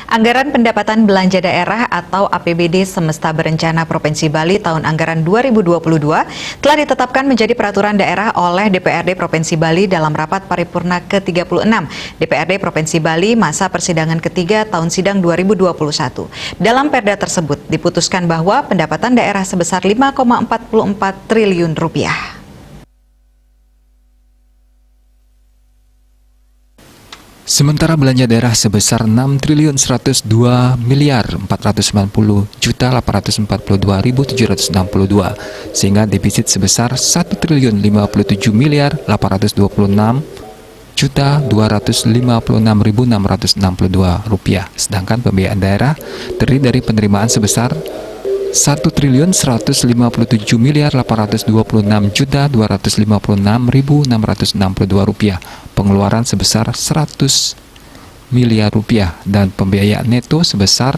Anggaran Pendapatan Belanja Daerah atau APBD Semesta Berencana Provinsi Bali tahun anggaran 2022 telah ditetapkan menjadi peraturan daerah oleh DPRD Provinsi Bali dalam rapat paripurna ke-36 DPRD Provinsi Bali masa persidangan ketiga tahun sidang 2021. Dalam perda tersebut diputuskan bahwa pendapatan daerah sebesar 5,44 triliun rupiah. Sementara belanja daerah sebesar 6.190.490.842.762 sehingga defisit sebesar 1.057.826.256.662 rupiah. Sedangkan pembiayaan daerah terdiri dari penerimaan sebesar 1.158.826.256.662 rupiah, pengeluaran sebesar 100 miliar rupiah, dan pembiayaan neto sebesar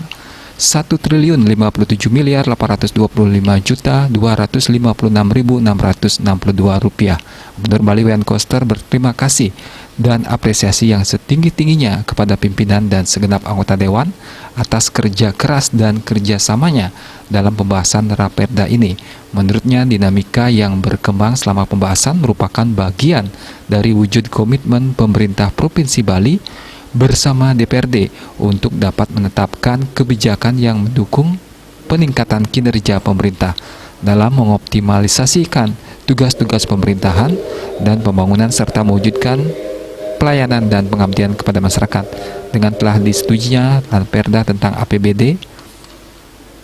1.057.825.256.662 rupiah. Gubernur Bali Wayan Koster berterima kasih dan apresiasi yang setinggi-tingginya kepada pimpinan dan segenap anggota Dewan atas kerja keras dan kerjasamanya dalam pembahasan Raperda ini. Menurutnya, dinamika yang berkembang selama pembahasan merupakan bagian dari wujud komitmen pemerintah Provinsi Bali bersama DPRD untuk dapat menetapkan kebijakan yang mendukung peningkatan kinerja pemerintah dalam mengoptimalisasikan tugas-tugas pemerintahan dan pembangunan serta mewujudkan pelayanan dan pengabdian kepada masyarakat. Dengan telah disetujuinya Raperda tentang APBD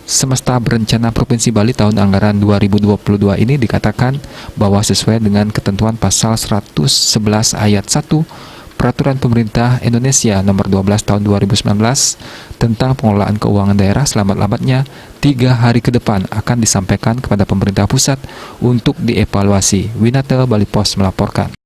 Semesta Berencana Provinsi Bali tahun anggaran 2022 ini dikatakan bahwa sesuai dengan ketentuan pasal 111 ayat 1 Peraturan Pemerintah Indonesia Nomor 12 Tahun 2019 tentang pengelolaan keuangan daerah, selamat-lambatnya 3 hari ke depan akan disampaikan kepada pemerintah pusat untuk dievaluasi. Winata Bali Pos melaporkan.